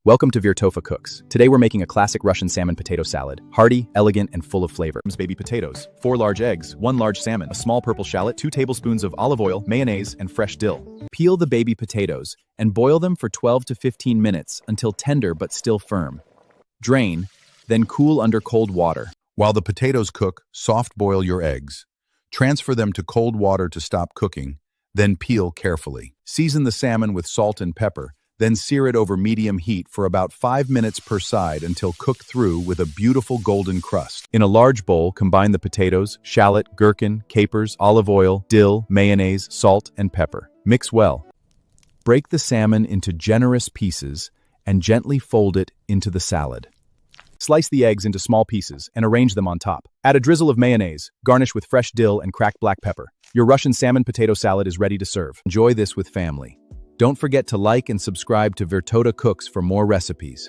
Welcome to Virtofa Cooks. Today we're making a classic Russian salmon potato salad. Hearty, elegant, and full of flavor. Baby potatoes, 4 large eggs, 1 large salmon, a small purple shallot, 2 tablespoons of olive oil, mayonnaise, and fresh dill. Peel the baby potatoes and boil them for 12 to 15 minutes until tender but still firm. Drain, then cool under cold water. While the potatoes cook, soft boil your eggs. Transfer them to cold water to stop cooking, then peel carefully. Season the salmon with salt and pepper, then sear it over medium heat for about 5 minutes per side until cooked through with a beautiful golden crust. In a large bowl, combine the potatoes, shallot, gherkin, capers, olive oil, dill, mayonnaise, salt, and pepper. Mix well. Break the salmon into generous pieces and gently fold it into the salad. Slice the eggs into small pieces and arrange them on top. Add a drizzle of mayonnaise, garnish with fresh dill and cracked black pepper. Your Russian salmon potato salad is ready to serve. Enjoy this with family. Don't forget to like and subscribe to Virtofa Cooks for more recipes.